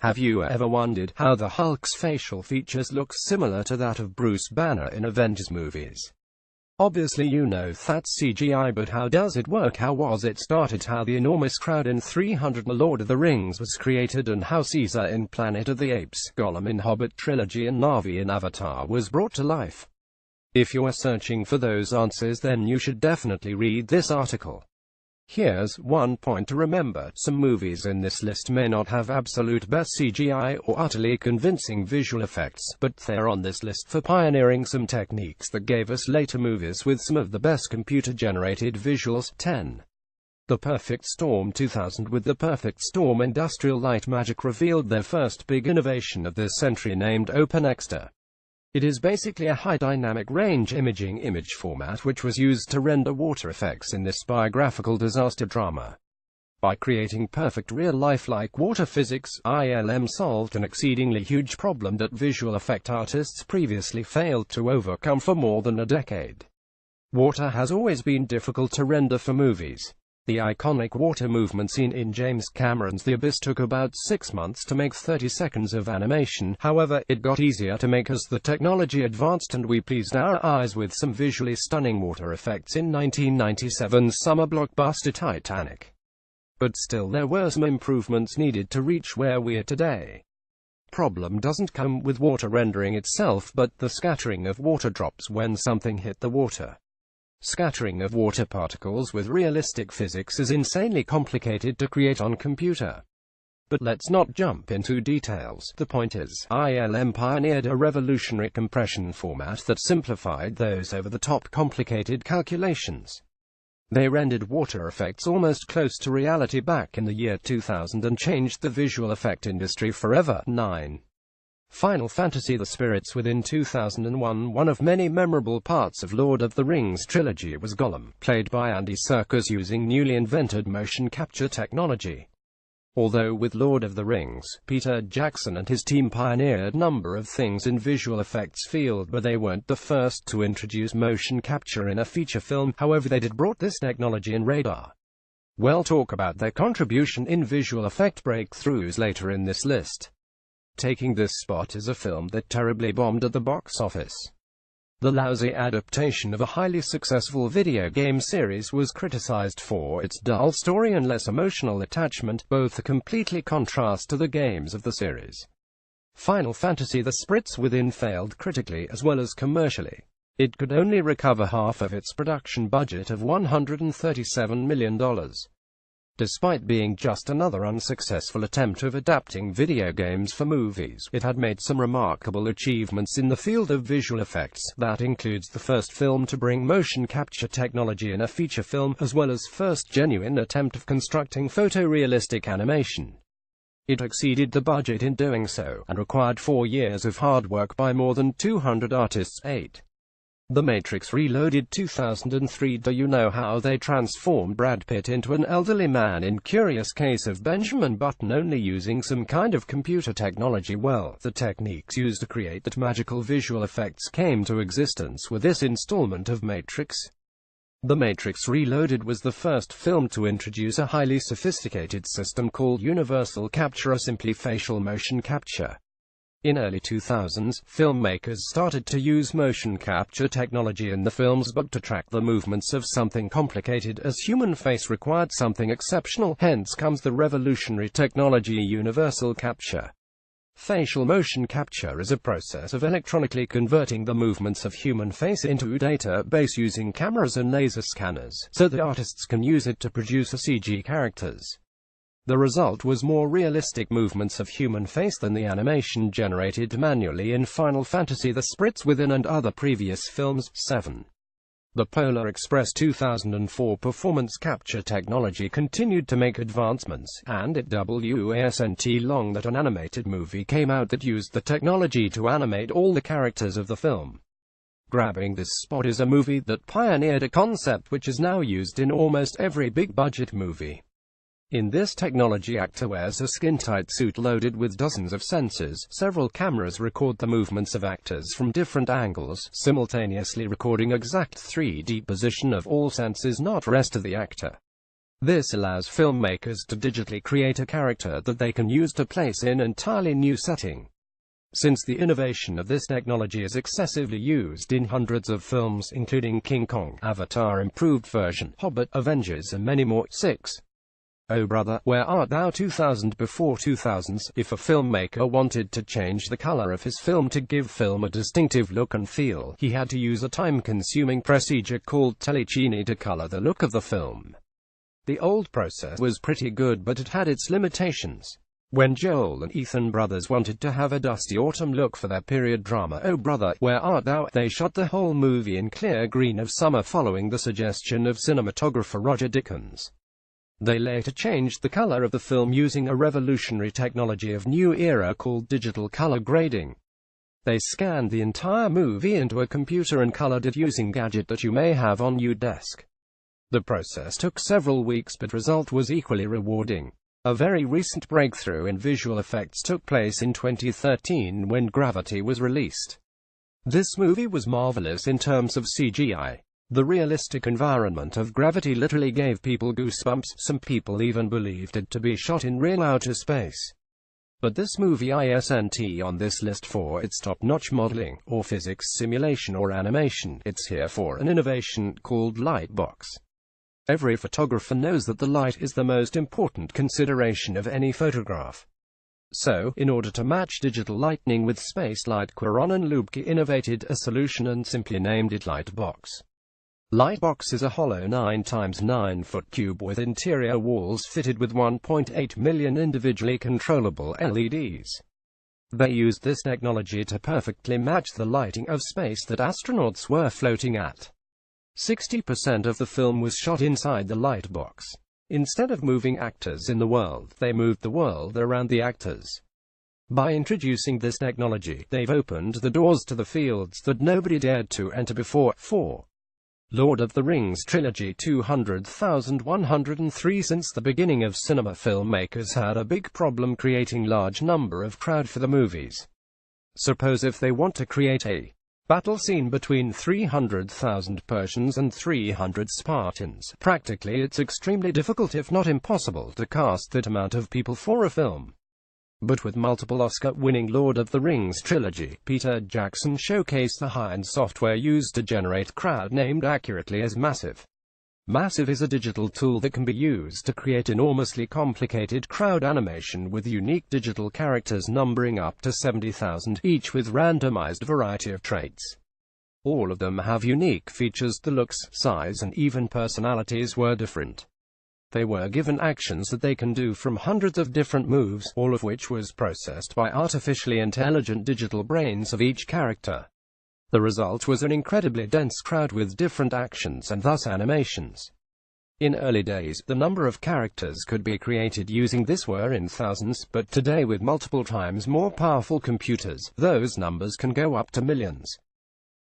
Have you ever wondered how the Hulk's facial features look similar to that of Bruce Banner in Avengers movies? Obviously you know that's CGI, but how does it work? How was it started? How the enormous crowd in 300 The Lord of the Rings was created, and how Caesar in Planet of the Apes, Gollum in Hobbit trilogy, and Na'vi in Avatar was brought to life. If you are searching for those answers, then you should definitely read this article. Here's one point to remember: some movies in this list may not have absolute best CGI or utterly convincing visual effects, but they're on this list for pioneering some techniques that gave us later movies with some of the best computer-generated visuals. 10. The Perfect Storm 2000. With The Perfect Storm, Industrial Light Magic revealed their first big innovation of this century, named OpenExter. It is basically a high dynamic range imaging image format which was used to render water effects in this biographical disaster drama. By creating perfect real-life-like water physics, ILM solved an exceedingly huge problem that visual effect artists previously failed to overcome for more than a decade. Water has always been difficult to render for movies. The iconic water movement scene in James Cameron's The Abyss took about 6 months to make 30 seconds of animation. However, it got easier to make as the technology advanced, and we pleased our eyes with some visually stunning water effects in 1997's summer blockbuster Titanic. But still, there were some improvements needed to reach where we are today. Problem doesn't come with water rendering itself, but the scattering of water drops when something hit the water. Scattering of water particles with realistic physics is insanely complicated to create on computer. But let's not jump into details. The point is, ILM pioneered a revolutionary compression format that simplified those over-the-top complicated calculations. They rendered water effects almost close to reality back in the year 2000 and changed the visual effect industry forever. 9. Final Fantasy: The Spirits Within 2001. One of many memorable parts of Lord of the Rings trilogy was Gollum, played by Andy Serkis using newly invented motion capture technology. Although with Lord of the Rings, Peter Jackson and his team pioneered a number of things in visual effects field, but they weren't the first to introduce motion capture in a feature film. However, they did brought this technology in radar. We'll talk about their contribution in visual effect breakthroughs later in this list. Taking this spot is a film that terribly bombed at the box office. The lousy adaptation of a highly successful video game series was criticized for its dull story and less emotional attachment, both a completely contrast to the games of the series. Final Fantasy: The Spirits Within failed critically as well as commercially. It could only recover half of its production budget of $137 million. Despite being just another unsuccessful attempt of adapting video games for movies, it had made some remarkable achievements in the field of visual effects. That includes the first film to bring motion capture technology in a feature film, as well as first genuine attempt of constructing photorealistic animation. It exceeded the budget in doing so, and required 4 years of hard work by more than 200 artists. 8. The Matrix Reloaded 2003. Do you know how they transformed Brad Pitt into an elderly man in Curious Case of Benjamin Button only using some kind of computer technology? Well, the techniques used to create that magical visual effects came to existence with this installment of Matrix. The Matrix Reloaded was the first film to introduce a highly sophisticated system called Universal Capture, or simply facial motion capture. In early 2000s, filmmakers started to use motion capture technology in the films, but to track the movements of something complicated as human face required something exceptional. Hence comes the revolutionary technology Universal Capture. Facial motion capture is a process of electronically converting the movements of human face into database using cameras and laser scanners, so that artists can use it to produce CG characters. The result was more realistic movements of human face than the animation generated manually in Final Fantasy: The Spirits Within and other previous films. 7. The Polar Express 2004 performance capture technology continued to make advancements, and it wasn't long that an animated movie came out that used the technology to animate all the characters of the film. Grabbing this spot is a movie that pioneered a concept which is now used in almost every big-budget movie. In this technology, actor wears a skin-tight suit loaded with dozens of sensors. Several cameras record the movements of actors from different angles, simultaneously recording exact 3D position of all senses, not rest of the actor. This allows filmmakers to digitally create a character that they can use to place in an entirely new setting. Since the innovation of this technology is excessively used in hundreds of films, including King Kong, Avatar Improved Version, Hobbit, Avengers and many more. 6. Oh Brother, Where Art Thou? 2000. Before 2000s, if a filmmaker wanted to change the color of his film to give film a distinctive look and feel, he had to use a time-consuming procedure called BIKINI to color the look of the film. The old process was pretty good, but it had its limitations. When Joel and Ethan brothers wanted to have a dusty autumn look for their period drama Oh Brother, Where Art Thou?, they shot the whole movie in clear green of summer following the suggestion of cinematographer Roger Deakins. They later changed the color of the film using a revolutionary technology of new era called digital color grading. They scanned the entire movie into a computer and colored it using a gadget that you may have on your desk. The process took several weeks, but result was equally rewarding. A very recent breakthrough in visual effects took place in 2013 when Gravity was released. This movie was marvelous in terms of CGI. The realistic environment of Gravity literally gave people goosebumps. Some people even believed it to be shot in real outer space. But this movie isn't on this list for its top-notch modeling, or physics simulation or animation. It's here for an innovation called Lightbox. Every photographer knows that the light is the most important consideration of any photograph. So, in order to match digital lighting with space light, Quaron and Lubke innovated a solution and simply named it Lightbox. Lightbox is a hollow 9 x 9 foot cube with interior walls fitted with 1.8 million individually controllable LEDs. They used this technology to perfectly match the lighting of space that astronauts were floating at. 60% of the film was shot inside the Lightbox. Instead of moving actors in the world, they moved the world around the actors. By introducing this technology, they've opened the doors to the fields that nobody dared to enter before. 4. Lord of the Rings Trilogy 200,103. Since the beginning of cinema, filmmakers had a big problem creating large number of crowd for the movies. Suppose if they want to create a battle scene between 300,000 Persians and 300 Spartans. Practically it's extremely difficult if not impossible to cast that amount of people for a film. But with multiple Oscar-winning Lord of the Rings trilogy, Peter Jackson showcased the high-end software used to generate crowd named accurately as Massive. Massive is a digital tool that can be used to create enormously complicated crowd animation with unique digital characters numbering up to 70,000, each with randomized variety of traits. All of them have unique features. The looks, size and even personalities were different. They were given actions that they can do from hundreds of different moves, all of which was processed by artificially intelligent digital brains of each character. The result was an incredibly dense crowd with different actions and thus animations. In early days, the number of characters could be created using this were in thousands, but today with multiple times more powerful computers, those numbers can go up to millions.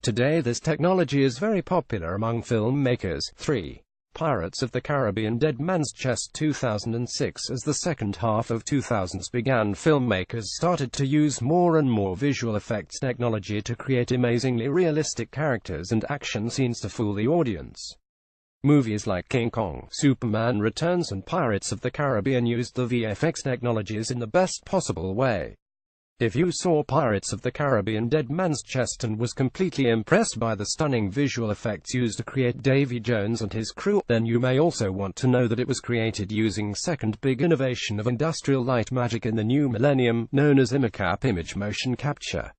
Today this technology is very popular among filmmakers. 3. Pirates of the Caribbean Dead Man's Chest 2006. As the second half of 2000s began, filmmakers started to use more and more visual effects technology to create amazingly realistic characters and action scenes to fool the audience. Movies like King Kong, Superman Returns and Pirates of the Caribbean used the VFX technologies in the best possible way. If you saw Pirates of the Caribbean Dead Man's Chest and was completely impressed by the stunning visual effects used to create Davy Jones and his crew, then you may also want to know that it was created using second big innovation of industrial light magic in the new millennium, known as ImaCap, image motion capture.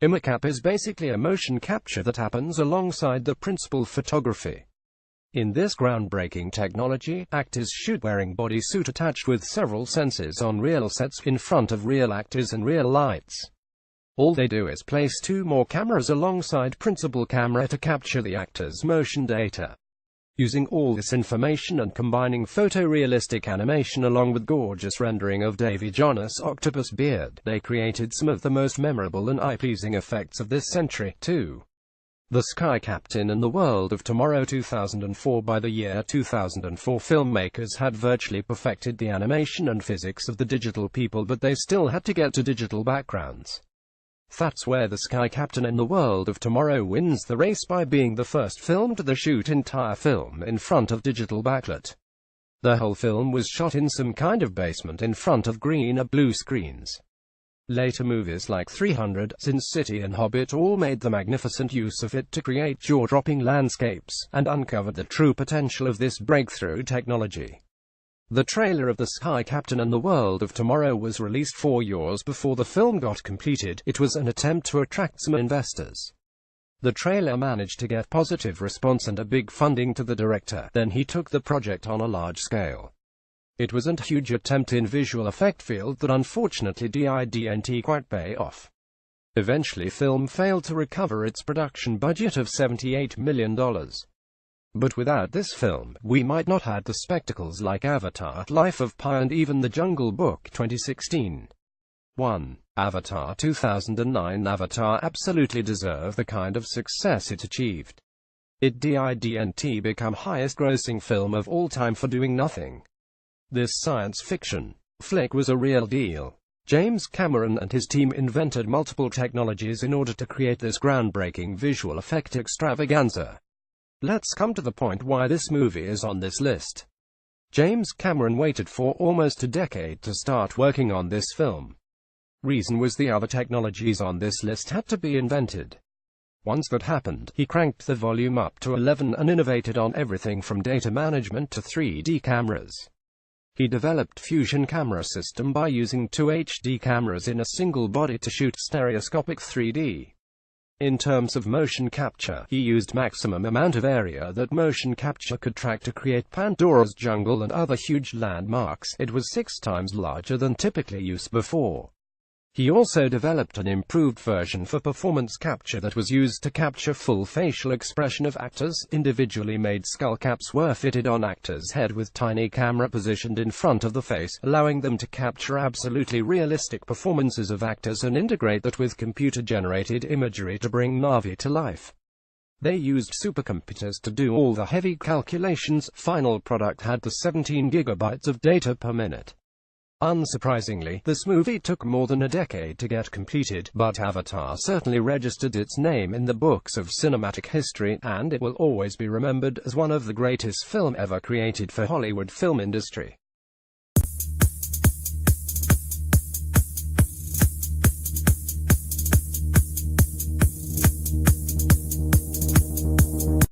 ImaCap is basically a motion capture that happens alongside the principal photography. In this groundbreaking technology, actors shoot wearing bodysuit attached with several sensors on real sets, in front of real actors and real lights. All they do is place two more cameras alongside principal camera to capture the actor's motion data. Using all this information and combining photorealistic animation along with gorgeous rendering of Davy Jonas' octopus beard, they created some of the most memorable and eye-pleasing effects of this century. 2. The Sky Captain and the World of Tomorrow 2004. By the year 2004, filmmakers had virtually perfected the animation and physics of the digital people, but they still had to get to digital backgrounds. That's where The Sky Captain and the World of Tomorrow wins the race by being the first film to shoot entire film in front of digital backlit. The whole film was shot in some kind of basement in front of green or blue screens. Later movies like 300, Sin City and Hobbit all made the magnificent use of it to create jaw-dropping landscapes, and uncovered the true potential of this breakthrough technology. The trailer of The Sky Captain and the World of Tomorrow was released 4 years before the film got completed. It was an attempt to attract some investors. The trailer managed to get positive response and a big funding to the director. Then he took the project on a large scale. It was a huge attempt in visual effect field that unfortunately didn't quite pay off. Eventually film failed to recover its production budget of $78 million. But without this film, we might not have the spectacles like Avatar, Life of Pi and even The Jungle Book 2016. 1. Avatar 2009. Avatar absolutely deserved the kind of success it achieved. It didn't become highest grossing film of all time for doing nothing. This science fiction flick was a real deal. James Cameron and his team invented multiple technologies in order to create this groundbreaking visual effect extravaganza. Let's come to the point why this movie is on this list. James Cameron waited for almost a decade to start working on this film. Reason was the other technologies on this list had to be invented. Once that happened, he cranked the volume up to 11 and innovated on everything from data management to 3D cameras. He developed fusion camera system by using 2 HD cameras in a single body to shoot stereoscopic 3D. In terms of motion capture, he used maximum amount of area that motion capture could track to create Pandora's jungle and other huge landmarks. It was 6 times larger than typically used before. He also developed an improved version for performance capture that was used to capture full facial expression of actors. Individually made skull caps were fitted on actors' head with tiny camera positioned in front of the face, allowing them to capture absolutely realistic performances of actors and integrate that with computer-generated imagery to bring Na'vi to life. They used supercomputers to do all the heavy calculations. Final product had the 17 gigabytes of data per minute. Unsurprisingly, this movie took more than a decade to get completed, but Avatar certainly registered its name in the books of cinematic history, and it will always be remembered as one of the greatest film ever created for Hollywood film industry.